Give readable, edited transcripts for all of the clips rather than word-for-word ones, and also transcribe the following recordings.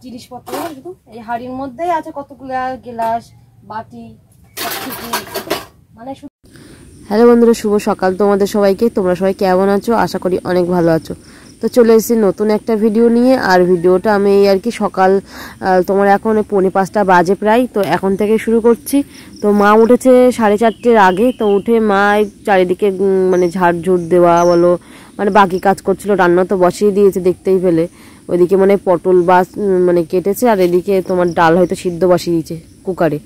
জিনিসপত্র শুধু এই হাঁড়ির মধ্যেই আছে, কতগুলো গ্লাস বাটি মানে। হ্যালো বন্ধুরা, শুভ সকাল তোমাদের সবাইকে। তোমরা সবাই কেমন আছো? আশা করি অনেক ভালো আছো। তো চলে এসেছি নতুন একটা ভিডিও নিয়ে। আর ভিডিওটা আমি আর কি সকাল তোমার এখন 4:45 বাজে প্রায়, তো এখন থেকে শুরু করছি। তো মা উঠেছে 4:30 আগে। তো উঠে মা চারিদিকে মানে ঝাড়ঝুড় দেওয়া বলো, মানে বাকি কাজ করছিল। রান্না তো বসিয়ে দিয়েছে দেখতেই পেলে। ওইদিকে মানে পটল মানে কেটেছে, আর এদিকে তোমার ডাল হয়তো সিদ্ধ বসিয়ে দিয়েছে কুকারে।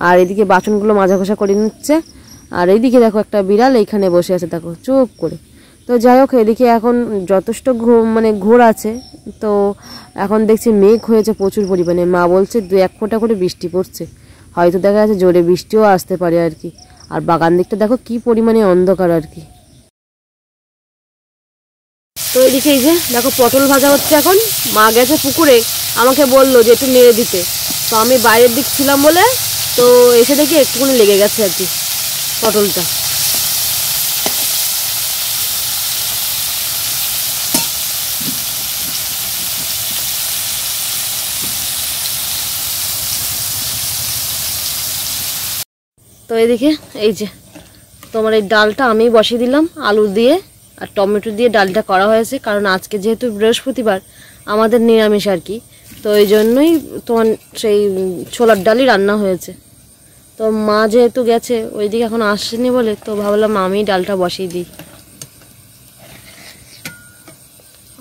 আর এদিকে বাসনগুলো মাজা ঘষা করে নিচ্ছে। আর এইদিকে দেখো একটা বিড়াল এইখানে বসে আছে, দেখো চুপ করে। তো যাই হোক, এদিকে এখন যথেষ্ট মানে ঘোর আছে। তো এখন দেখছি মেঘ হয়েছে প্রচুর পরিমাণে। মা বলছে 2-1 ফোঁটা করে বৃষ্টি পড়ছে, হয়তো দেখা যাচ্ছে জোরে বৃষ্টিও আসতে পারে আর কি। আর বাগান দিকটা দেখো কি পরিমাণে অন্ধকার আর কি। তো এদিকে এই যে দেখো পটল ভাজা হচ্ছে এখন। মা গেছে পুকুরে, আমাকে বললো যে একটু নেড়ে দিতে। তো আমি বাইরের দিক ছিলাম বলে তো এসে দেখি একটুখানি লেগে গেছে আর কি পটলটা। তো এদিকে এই যে তোমার এই ডালটা আমি বসিয়ে দিলাম আলু দিয়ে আর টমেটো দিয়ে। ডালটা করা হয়েছে কারণ আজকে যেহেতু বৃহস্পতিবার আমাদের নিরামিষ আর কি। তো এই জন্যই তোমার সেই ছোলার ডালই রান্না হয়েছে। তো মা যেহেতু গেছে ওইদিকে এখন আসেনি বলে, তো ভাবলাম আমি ডালটা বসিয়ে দিই,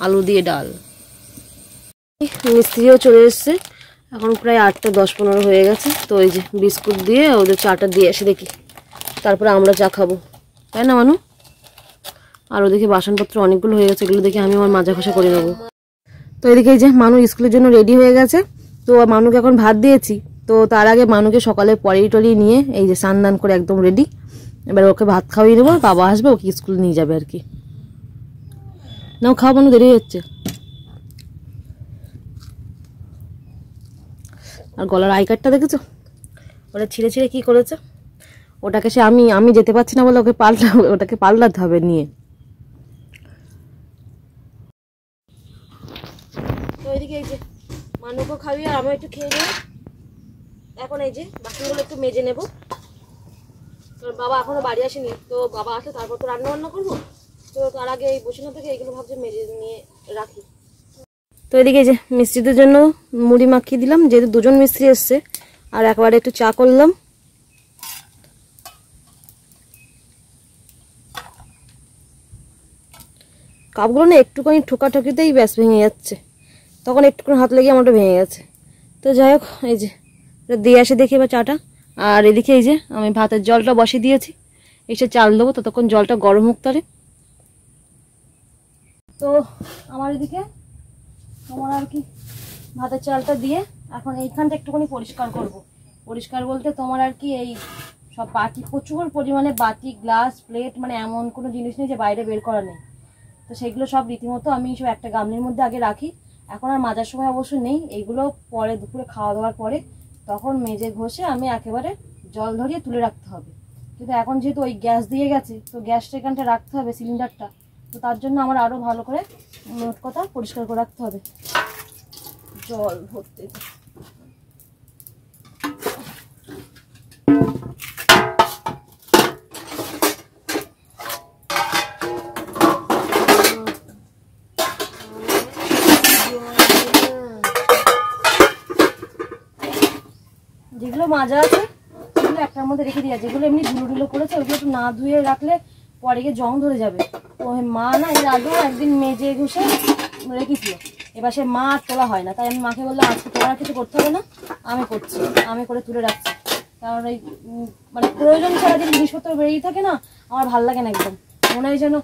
আলু দিয়ে ডাল। মিস্ত্রিও চলে এসছে, এখন প্রায় 8:10-15 হয়ে গেছে। তো এই যে বিস্কুট দিয়ে ওদের চাটা দিয়ে এসে দেখি, তারপরে আমরা চা খাবো, তাই না মানু? আর ওদিকে বাসনপত্র অনেকগুলো হয়ে গেছে, এগুলো দেখে আমি আমার মাজা ঘষা করে নেবো। তো এদিকে এই যে মানু স্কুলের জন্য রেডি হয়ে গেছে। তো মানুকে এখন ভাত দিয়েছি। তো তার আগে মানুকে সকালে টলিয়ে নিয়ে এই যে স্নান করে একদম রেডি। এবার ওকে ভাত খাওয়িয়ে দেবো, বাবা আসবে ওকে স্কুল নিয়ে যাবে আর কি। নাও খাও মানু, দেরি হচ্ছে। আর গলার আই কার্ডটা দেখেছো? ওটা ছিঁড়ে ছিঁড়ে কি করেছে। ওটাকে সে আমি যেতে পারছি না বলে ওটাকে পাল্টাতে হবে নিয়ে। তো এদিকে এই যে মানুকে খাইয়ে আর আমি একটু খেয়ে নেব। এখন এই যে বাসনগুলো একটু মেজে নেব, কারণ বাবা এখনো বাড়ি আসেনি। তো বাবা আসলে তারপর তো রান্না বান্না করবো। তো তার আগে এই বসে না থেকে এইগুলো ভাবছি মেজে নিয়ে রাখি। তো এদিকে এই যে মিস্ত্রিদের জন্য মুড়ি মাখিয়ে দিলাম, যেহেতু 2জন মিস্ত্রি এসছে। আর একবারে একটু চা করলাম। কাপগুলো না একটুখানি ঠোকাঠুকিতেই ব্যাস ভেঙে যাচ্ছে, তখন একটুখানি হাত লেগে আমারটা ভেঙে গেছে। তো যাই হোক, এই যে দিয়ে আসে দেখি এবার চাটা। আর এদিকে এই যে আমি ভাতের জলটা বসিয়ে দিয়েছি, এসে চাল দেবো, ততক্ষণ জলটা গরম হোক তারে। তো আমার এদিকে তোমার আর কি ভাতের চালটা দিয়ে এখন এইখানটা একটুখানি পরিষ্কার করব। পরিষ্কার বলতে তোমার আর কি এই সব বাটি, প্রচুর পরিমাণে বাটি গ্লাস প্লেট, মানে এমন কোনো জিনিস নেই যে বাইরে বের করা নেই। তো সেগুলো সব রীতিমতো আমি সব একটা গামলির মধ্যে আগে রাখি। এখন আর মাজার সময় অবশ্য নেই, এইগুলো পরে দুপুরে খাওয়া দাওয়ার পরে তখন মেজে ঘষে আমি একেবারে জল ধরিয়ে তুলে রাখতে হবে। কিন্তু এখন যেহেতু ওই গ্যাস দিয়ে গেছে, তো গ্যাসটা এখানটা রাখতে হবে, সিলিন্ডারটা। তো তার জন্য আমার আরও ভালো করে মোট কথা পরিষ্কার করে রাখতে হবে। জল ভরতে যেগুলো মাজা আছে সেগুলো একটার মধ্যে রেখে দিয়া, যেগুলো এমনি ধুলো পড়েছে ওইগুলো একটু না ধুয়ে রাখলে পরে গিয়ে জং ধরে যাবে। তো মা না এর আগেও একদিন মেজে ঘষে রেখেছিল, এবার সে মা আর তোলা হয় না। তাই আমি মাকে বললাম আজকে তোমার কিছু করতে হবে না, আমি করছি, আমি করে তুলে রাখছি। কারণ এই মানে প্রয়োজন ছাড়া যে জিনিসপত্র বেরিয়ে থাকে না, আমার ভালো লাগে না একদম। মনে হয় যেন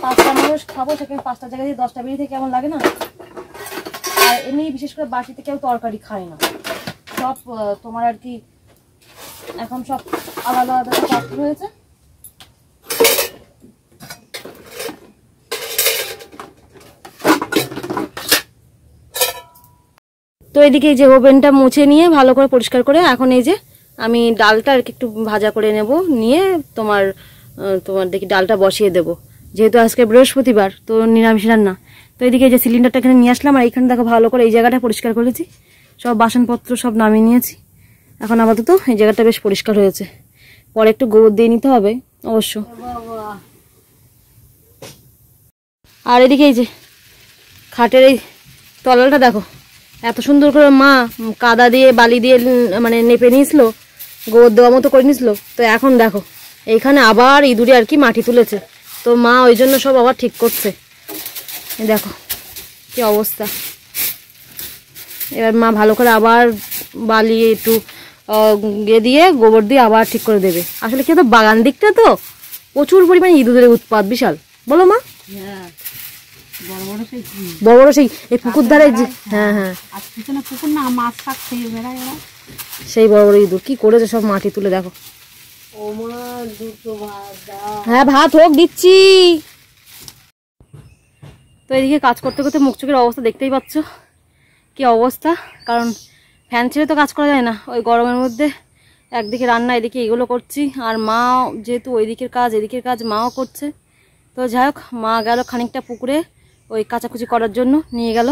5টা মানুষ খাবো, সেখানে 5টা জায়গায় 10টা বেরিয়ে থেকে কেমন লাগে না। আর এমনি বিশেষ করে বাটিতে কেউ তরকারি খায় না, সব তোমার আর কি এখন সব আলাদা আলাদা পাত্র হয়েছে। তো এদিকে এই যে ওভেনটা মুছে নিয়ে ভালো করে পরিষ্কার করে এখন এই যে আমি ডালটা আর কি একটু ভাজা করে নেব, নিয়ে তোমার দেখি ডালটা বসিয়ে দেব। যেহেতু আজকে বৃহস্পতিবার তো নিরামিষ রান্না। তো এদিকে এই যে সিলিন্ডারটা এখানে নিয়ে আসলাম, আর এইখানে দেখো ভালো করে এই জায়গাটা পরিষ্কার করেছি, সব বাসনপত্র সব নামিয়ে নিয়েছি। এখন আপাতত এই জায়গাটা বেশ পরিষ্কার হয়েছে, পরে একটু গোবর দিয়ে নিতে হবে অবশ্য। আর এদিকে এই যে খাটের এই তলাটা দেখো এত সুন্দর করে মা কাদা দিয়ে বালি দিয়ে মানে নেপে নিয়েছিল, গোবর দেওয়া মতো করে নিয়েছিল। তো এখন দেখো এইখানে আবার ইঁদুরে আর কি মাটি তুলেছে, তো মা ওই জন্য সব আবার ঠিক করছে। দেখো কি অবস্থা। এবার মা ভালো করে আবার বালি একটু দিয়ে গোবর দিয়ে আবার ঠিক করে দেবে। আসলে কি তো বাগান দিকটা তো প্রচুর পরিমাণে ইঁদুরের উৎপাত বিশাল, বলো মা? বড় বড় সেই এই পুকুর ধারে, হ্যাঁ হ্যাঁ পুকুর না, মাছ শাক খেয়ে বেড়ায় ওরা, সেই বড় বড় ইঁদুর কি করেছে সব মাটি তুলে। দেখো হ্যাঁ ভাত হোক দিচ্ছি। তো এদিকে কাজ করতে করতে মুখ চোখের অবস্থা দেখতেই পাচ্ছ কি অবস্থা, কারণ ফ্যান ছেড়ে তো কাজ করা যায় না ওই গরমের মধ্যে। একদিকে রান্না, এদিকে এগুলো করছি, আর মা যেহেতু ওইদিকের কাজ এদিকের কাজ মাও করছে। তো যাই হোক মা গেল খানিকটা পুকুরে ওই কাচাকুচি করার জন্য নিয়ে গেল,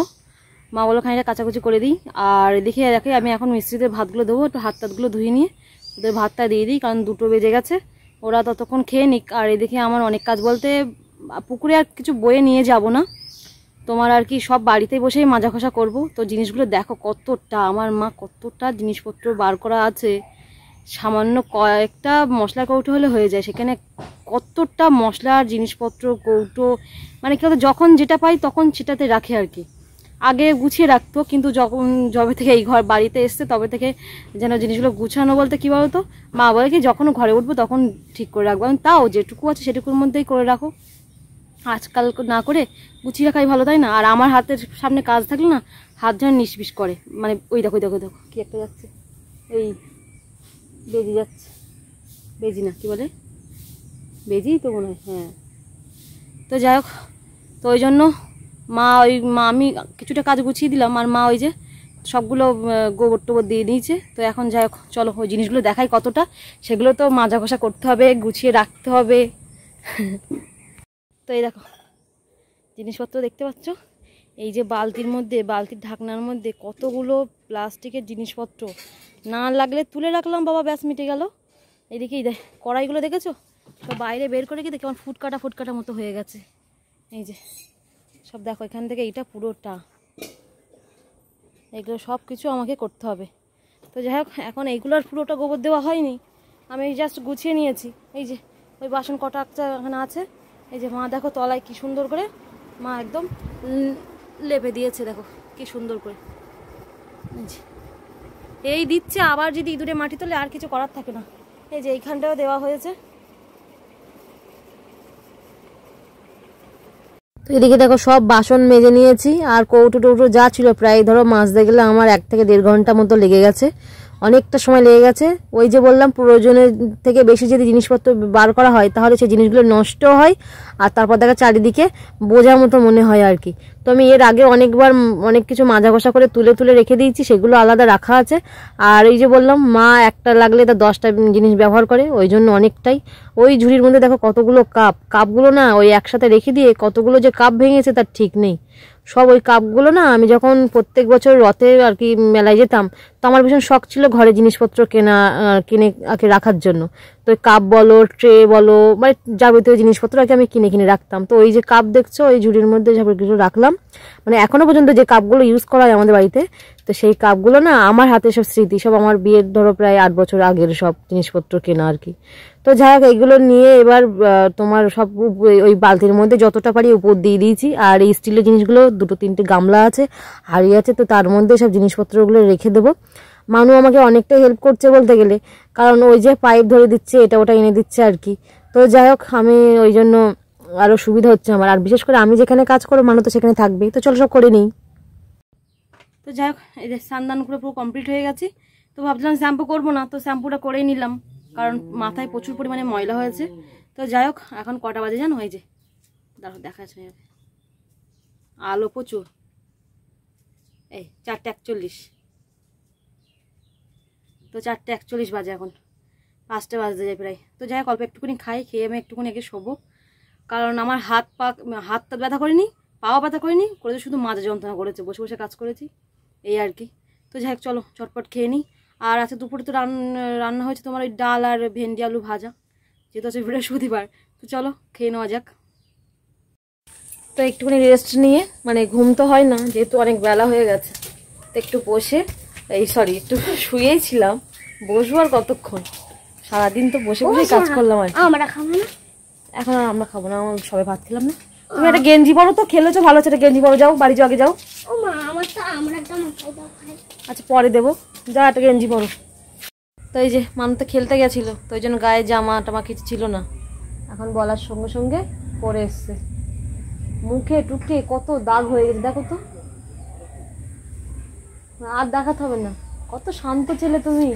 মা বললো খানিকটা কাচাকুচি করে দিই। আর এদিকে দেখে আমি এখন মিস্ত্রিদের ভাতগুলো দেবো, একটু হাত টাতগুলো ধুয়ে নিয়ে ওদের ভাতটা দিয়ে দিই, কারণ 2টো বেজে গেছে, ওরা ততক্ষণ খেয়ে নিক। আর এদিকে আমার অনেক কাজ বলতে পুকুরে আর কিছু বয়ে নিয়ে যাব না, তোমার আর কি সব বাড়িতেই বসেই মাজা খসা করবো। তো জিনিসগুলো দেখো কতটা, আমার মা কতটা জিনিসপত্র বার করা আছে, সামান্য কয়েকটা মশলা কৌটো হলে হয়ে যায়, সেখানে কতটা মশলার জিনিসপত্র কৌটো, মানে কি বলতো যখন যেটা পাই তখন সেটাতে রাখে আর কি। আগে গুছিয়ে রাখতো, কিন্তু যবে থেকে এই ঘর বাড়িতে এসছে তবে থেকে যেন জিনিসগুলো গুছানো বলতে কি বলতো, মা বলে কি যখন ঘরে উঠবো তখন ঠিক করে রাখবো, তাও যেটুকু আছে সেটুকুর মধ্যেই করে রাখো, আজকাল না করে গুছিয়ে রাখাই ভালো, তাই না? আর আমার হাতের সামনে কাজ থাকলে না হাত যেন নিষ্পিস করে, মানে ওই দেখো দেখো দেখো কি একটা যাচ্ছে, এই বেজি যাচ্ছে, বেজি না কি বলে, বেজি তো মনে হয়, হ্যাঁ। তো যাই হোক, তো ওই জন্য আমি কিছুটা কাজ গুছিয়ে দিলাম, আর মা ওই যে সবগুলো গোবর টোবর দিয়ে দিয়েছে। তো এখন যাই হোক চলো ওই জিনিসগুলো দেখাই কতটা, সেগুলো তো মাজা ঘষা করতে হবে, গুছিয়ে রাখতে হবে। তো এই দেখো জিনিসপত্র দেখতে পাচ্ছ, এই যে বালতির মধ্যে, বালতির ঢাকনার মধ্যে কতগুলো প্লাস্টিকের জিনিসপত্র, না লাগলে তুলে রাখলাম, বাবা ব্যাস মিটে গেল। এইদিকেই দেখ কড়াইগুলো দেখেছো সব বাইরে বের করে গিয়ে কেমন ফুটকাটা ফুটকাটা মতো হয়ে গেছে, এই যে সব দেখো এখান থেকে এইটা পুরোটা, এগুলো সব কিছু আমাকে করতে হবে। তো যাই হোক এখন এইগুলোর পুরোটা গোবর দেওয়া হয়নি, আমি জাস্ট গুছিয়ে নিয়েছি। এই যে ওই বাসন কটা এখানে আছে, এই যে মা দেখো তলায় কি সুন্দর করে মা একদম লেপে দিয়েছে, দেখো কি সুন্দর করে এই দিচ্ছে। আবার যদি ইঁদুরে মাটি তোলে আর কিছু করার থাকে না, এই যে এইখানটাও দেওয়া হয়েছে। তো এদিকে দেখো সব বাসন মেজে নিয়েছি, আর কৌটো টৌটো যা ছিল প্রায় ধরো মাজতে গেলে আমার 1 থেকে 1.5 ঘন্টা মতো লেগে গেছে, অনেকটা সময় লেগে গেছে। ওই যে বললাম প্রয়োজনের থেকে বেশি যদি জিনিসপত্র বার করা হয় তাহলে সেই জিনিসগুলো নষ্ট হয়, আর তারপর দেখা চারিদিকে বোঝার মতো মনে হয় আর কি। তো আমি এর আগে অনেকবার অনেক কিছু মাজা ঘষা করে তুলে তুলে রেখে দিয়েছি, সেগুলো আলাদা রাখা আছে। আর এই যে বললাম মা একটা লাগলে তার 10টা জিনিস ব্যবহার করে, ওই জন্য অনেকটাই। ওই ঝুড়ির মধ্যে দেখো কতগুলো কাপগুলো না ওই একসাথে রেখে দিয়ে কতগুলো যে কাপ ভেঙেছে তার ঠিক নেই। সব ওই কাপগুলো না আমি যখন প্রত্যেক বছর রথে আর কি মেলায় যেতাম, তো আমার ভীষণ শখ ছিল ঘরে জিনিসপত্র কিনে রাখার জন্য। তো ওই কাপ বলো, ট্রে বলো, মানে যাবতীয় জিনিসপত্র আর কি আমি কিনে কিনে রাখতাম। তো ওই যে কাপ দেখছো ওই ঝুড়ির মধ্যে সবগুলো রাখলাম, মানে এখনো পর্যন্ত যে কাপগুলো ইউজ করা হয় আমাদের বাড়িতে, তো সেই কাপগুলো না আমার হাতে সব স্মৃতি, সব আমার বিয়ের ধরো প্রায় 8 বছর আগের সব জিনিসপত্র কেনা আর কি। তো যাই হোক এইগুলো নিয়ে এবার তোমার সব ওই বালতির মধ্যে যতটা পারি উপর দিয়ে দিয়েছি। আর এই স্টিলের জিনিসগুলো 2-3টে গামলা আছে, হাঁড়ি আছে, তো তার মধ্যে সব জিনিসপত্রগুলো রেখে দেবো। মানু আমাকে অনেকটাই হেল্প করছে বলতে গেলে, কারণ ওই যে পাইপ ধরে দিচ্ছে, এটা ওটা এনে দিচ্ছে আর কি। তো যাই হোক আমি ওই জন্য আরও সুবিধা হচ্ছে আমার, আর বিশেষ করে আমি যেখানে কাজ করবো মানু তো সেখানে থাকবেই। তো চলো সব করে নিই। তো যাই হোক এই যে স্নান করে পুরো কমপ্লিট হয়ে গেছি। তো ভাবছিলাম শ্যাম্পু করবো না, তো শ্যাম্পুটা করেই নিলাম, কারণ মাথায় প্রচুর পরিমাণে ময়লা হয়েছে। তো যাই হোক এখন কটা বাজে জানো, এই যে দেখো দেখা যাচ্ছে আলো প্রচুর, এই 4:41। তো 4:41 বাজে, এখন 5টা বাজতে যায় প্রায়। তো যাই হোক অল্প একটুখানি খাই, খেয়ে আমি একটুখানি আগে শোবো। কারণ আমার হাতটা ব্যথা করিনি, পাও ব্যথা করিনি, করেছে শুধু মাজা যন্ত্রণা করেছে, বসে বসে কাজ করেছি এই আর কি। তো যাই হোক চলো চটপট খেয়ে নিই। আর আজকে দুপুরে তো রান্না হয়েছে তোমার ওই ডাল আর ভেন্ডি আলু ভাজা, যেহেতু আছে বৃহস্পতিবার। তো চলো খেয়ে নেওয়া যাক। তো একটুখানি রেস্ট নিয়ে, মানে ঘুম তো হয় না যেহেতু অনেক বেলা হয়ে গেছে, তো একটু বসে একটু শুয়েই ছিলাম, বসবো আর কতক্ষণ, সারাদিন তো বসে বসে কাজ করলাম আর আমরা খাবো না এখন। আর আমরা খাবো না, সবাই ভাত খেলাম না। তুমি একটা গেঞ্জি পরো তো, খেলেছো ভালো আছে, একটা গেঞ্জি পরো, যাও বাড়ি যাও, আগে যাও। ও মা আমার তো আমরা জামা খাই। আচ্ছা পরে দেবো, যা একটা গেঞ্জি পরো। তো এই যে মানুষ তো খেলতে গেছিলো, তো ওই জন্য গায়ে জামা টামা কিছু ছিল না, এখন বলার সঙ্গে সঙ্গে পরে এসছে। মুখে টুকে কত দাগ হয়ে গেছে দেখো তো, আর দেখাতে হবে না, কত শান্ত ছেলে তুমি।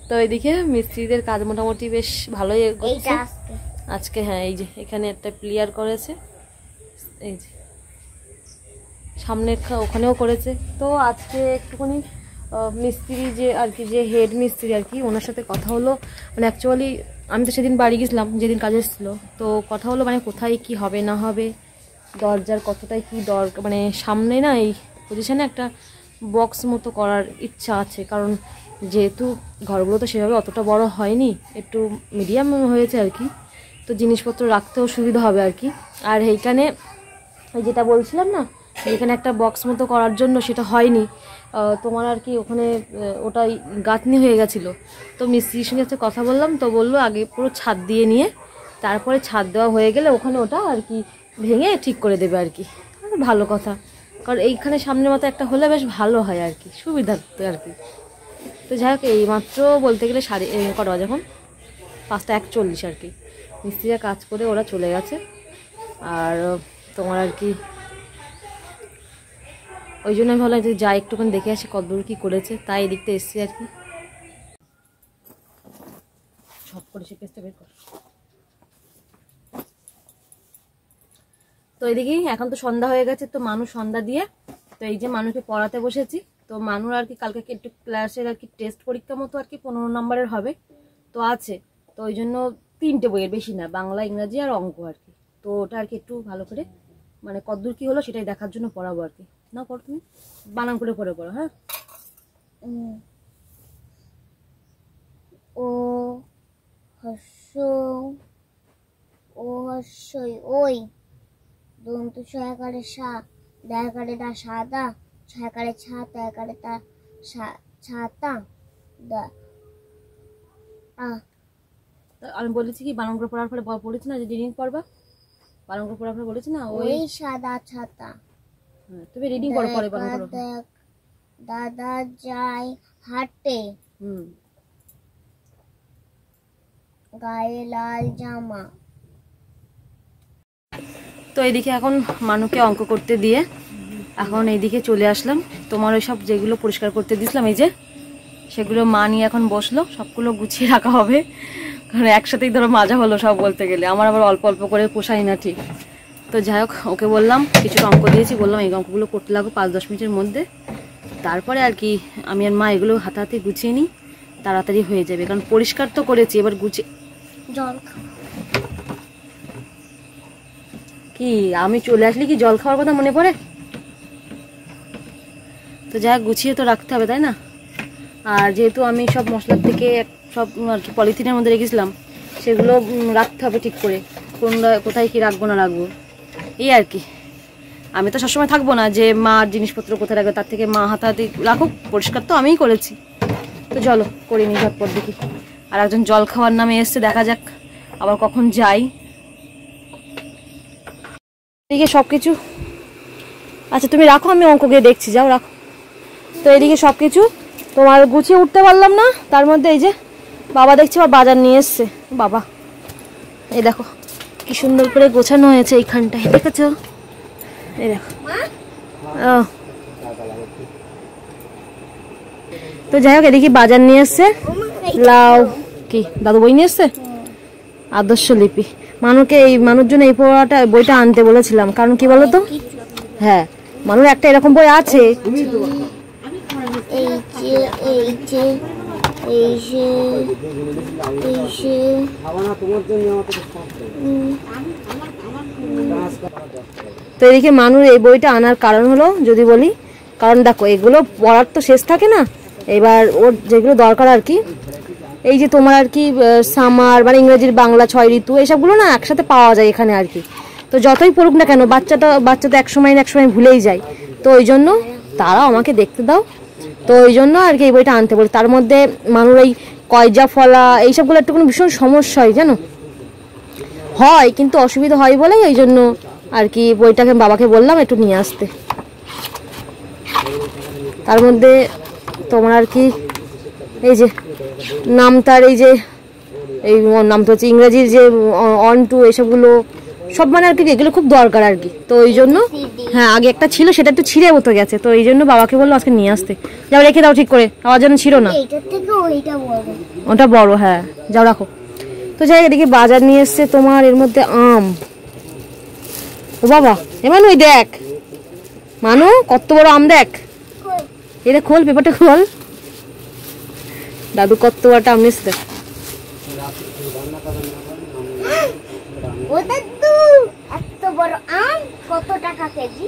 তো এইদিকে মিস্ত্রিদের কাজ মোটামুটি বেশ ভালোই করছে আজকে। হ্যাঁ এই যে এখানে একটা ক্লিয়ার করেছে, এই যে সামনে ওখানেও করেছে। তো আজকে একটুখানি মিস্ত্রি যে আর কি, যে হেড মিস্ত্রি আর কি, ওনার সাথে কথা হলো। মানে অ্যাকচুয়ালি আমি তো সেদিন বাড়ি গেছিলাম যেদিন কাজ এসেছিলো, তো কথা হলো মানে কোথায় কি হবে না হবে, দরজার কতটাই কি দরকার, মানে সামনে না এই পজিশনে একটা বক্স মতো করার ইচ্ছা আছে, কারণ যেহেতু ঘরগুলো তো সেভাবে অতটা বড় হয়নি, একটু মিডিয়াম হয়েছে আর কি, তো জিনিসপত্র রাখতেও সুবিধা হবে আর কি। আর এইখানে যেটা বলছিলাম না, এখানে একটা বক্স মতো করার জন্য সেটা হয়নি তোমার আর কি, ওখানে ওটাই গাঁথনি হয়ে গেছিলো। তো মিস্ত্রির সঙ্গে একটা কথা বললাম, তো বললো আগে পুরো ছাদ দিয়ে নিয়ে তারপরে ছাদ দেওয়া হয়ে গেলে ওখানে ওটা আর কি ভেঙে ঠিক করে দেবে আর কি। ভালো কথা, কারণ এইখানে সামনের মতো একটা হলে বেশ ভালো হয় আর কি, সুবিধার্থে আর কি। তো যাই হোক এই মাত্র বলতে গেলে কটা বাজে এখন, 5:41 আর কি, মিস্ত্রিরা কাজ করে ওরা চলে গেছে। আর তোমার আর কি ওই জন্য আমি ভাবলাম যে যাই একটুখানি দেখে আসি কতদূর কি করেছে, তাই এদিকটা এসছি আর কি। ঝপ করে সে পেস্টটা বের কর। তো এদিকেই এখন তো সন্ধ্যা হয়ে গেছে, তো মানুষ সন্ধ্যা দিয়ে, তো এই যে মানুষকে পড়াতে বসেছি। তো মানুষ আর কি কালকে একটু ক্লাসের আর কি টেস্ট পরীক্ষা মতো আর কি 15 নম্বরের হবে, তো আছে। তো ওই জন্য 3টে বইয়ের, বেশি না, বাংলা ইংরাজি আর অঙ্ক আর কি। তো ওটা আর কি একটু ভালো করে মানে কতদূর কি হলো সেটাই দেখার জন্য পড়াবো আর কি। না পড়ো তুমি, বানান করে পড়ে পড়ো। হ্যাঁ ও হর্ষ ও হর্ষই ওই দন্ত সহকারে সা দয়াকারে দা সাদা ছয়কারে ছা তয়কারে তা ছাতা দা আমি বলেছি কি বানান করে পড়ার পরে পড়েছি না যে রিডিং পড়বা, বানান করে পড়ার পরে বলেছি না ওই সাদা ছাতা। তুমি রিডিং করো পরে বানান করো। দাদা যায় হাঁটতে গায়ে লাল জামা। তো এইদিকে এখন মানুকে অঙ্ক করতে দিয়ে এখন এইদিকে চলে আসলাম। তোমার ওই সব যেগুলো পরিষ্কার করতে দিয়েছিলাম এই যে সেগুলো মা নিয়ে এখন বসলো, সবগুলো গুছিয়ে রাখা হবে, কারণ একসাথেই ধরো মাজা হলো সব বলতে গেলে, আমার আবার অল্প অল্প করে পোষাই না ঠিক। তো যাই হোক ওকে বললাম, কিছু অঙ্ক দিয়েছি, বললাম এই অঙ্কগুলো করতে লাগো 5-10 মিনিটের মধ্যে, তারপরে আর কি আমি আর মা এগুলো হাতাহাতি গুছিয়ে নিই, তাড়াতাড়ি হয়ে যাবে, কারণ পরিষ্কার তো করেছি, এবার গুছিয়ে। জল কি আমি চলে আসলে কি জল খাওয়ার কথা মনে পড়ে? তো যাই হোক গুছিয়ে তো রাখতে হবে তাই না। আর যেহেতু আমি সব মশলার থেকে সব আর কি পলিথিনের মধ্যে রেখেছিলাম, সেগুলো রাখতে হবে ঠিক করে, কোথায় কি রাখবো না রাখবো এই আর কি। আমি তো সবসময় থাকবো না যে মার জিনিসপত্র কোথায় রাখবে, তার থেকে মা হাতাহাতি রাখুক, পরিষ্কার তো আমিই করেছি। তো চলো করে নিই ঝটপট দেখি। আর একজন জল খাওয়ার নামে এসছে, দেখা যাক আবার কখন যাই। এদিকে সব কিছু আচ্ছা তুমি রাখো, আমি অঙ্ক গিয়ে দেখছি, যাও রাখো। তো এদিকে সব কিছু তোমার গুছিয়ে উঠতে পারলাম না, তার মধ্যে এই যে বাবা দেখছি আবার বাজার নিয়ে এসছে। বাবা এই দেখো কি সুন্দর করে গোছানো হয়েছে এইখানটায়, দেখেছো? এই দেখো। তো যাই হোক এদিকে বাজার নিয়ে এসছে, লাউ কি দাদু বই নিয়ে এসছে, আদর্শ লিপি। মানুকে এই মানুষ জন্য এই বইটা আনতে বলেছিলাম, কারণ কি বলতো, হ্যাঁ মানুষ একটা এরকম বই আছে, এই যে তো এদিকে মানুর এই বইটা আনার কারণ হলো যদি বলি, কারণ দেখো এগুলো পড়ার তো শেষ থাকে না, এবার ওর যেগুলো দরকার আর কি, এই যে তোমার আর কি সামার মানে ইংরেজির বাংলা 6 ঋতু এইসবগুলো না একসাথে পাওয়া যায় এখানে আর কি। তো যতই পড়ুক না কেন বাচ্চা তো এক সময় ভুলেই যায়, তো ওই জন্য তারাও আমাকে দেখতে দাও, তো ওই জন্য আর কি এই বইটা আনতে বলি। তার মধ্যে মানুষ এই কয়জা ফলা এইসবগুলো একটু কোনো ভীষণ সমস্যা হয় জানো, হয় কিন্তু অসুবিধা হয় বলেই ওই জন্য আর কি বইটাকে বাবাকে বললাম একটু নিয়ে আসতে। তার মধ্যে তোমার আর কি এই যে নামতার এই যে এই নাম তো হচ্ছে ইংরেজির যে 1 2 এসবগুলো সব মানে আর কি এগুলো খুব দরকার আর কি, তো ওই জন্য হ্যাঁ আগে একটা ছিল সেটা একটু ছিঁড়ে মতো গেছে, তো এই জন্য বাবাকে বললো আজকে নিয়ে আসতে। যাও রেখে দাও ঠিক করে, আমার জন্য ছিল না, ওটা বড়, হ্যাঁ যাও রাখো। তো যাই এদিকে বাজার নিয়ে এসছে তোমার, এর মধ্যে আম, ও বাবা এমন ওই দেখ মানু কত বড় আম দেখ, এটা খোল পেপারটা খোল, দাদু কত বড় আম নিচ্ছে দেখ। এত বড় আম কত টাকা কেজি?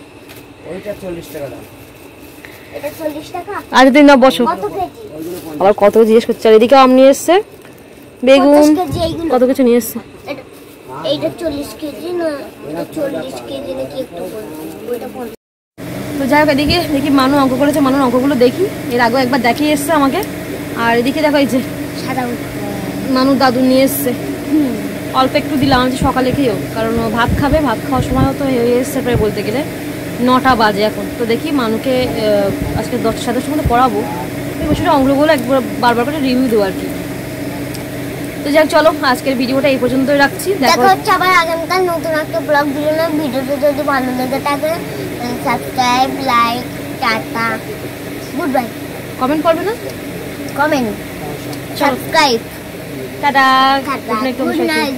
ওইটা 40 টাকা দাম। এটা 40 টাকা? আর দিন না বসো, কত কেজি? আবার কত জিজ্ঞেস করছে। আর এদিকে আম নিয়ে এসছে, বেগুন, কত কিছু নিয়ে এসছে। এইটা 40 কেজি না, এটা 40 কেজি নাকি একটু ওইটা 50। তো যাই হোক এদিকে দেখি মানু অঙ্ক করেছে, মানুর অঙ্কগুলো দেখি, এর আগেও একবার দেখিয়ে এসছে আমাকে। আর এদিকে দেখো এই যে সাদা মানু দাদু নিয়ে এসছে, অল্প একটু দিলাম যে সকালে খেয়েও, কারণ ও ভাত খাবে, ভাত খাওয়ার সময়ও তো হয়ে এসছে প্রায় বলতে গেলে 9টা বাজে এখন। তো দেখি মানুকে আজকে 10টার সাথে মধ্যে পড়াবো, এই বছর অঙ্কগুলো একবার বারবার করে রিভিউ দেবো আর কি। তো যাক চলো আজকের ভিডিওটা এই পর্যন্তই রাখছি, দেখা হচ্ছে আবার আগামীকাল নতুন একটা ব্লগ ভিডিও না। ভিডিওটা যদি ভালো লেগে থাকে subscribe, like, tata, good bye. Comment করবে না? Comment, subscribe, tata, good night.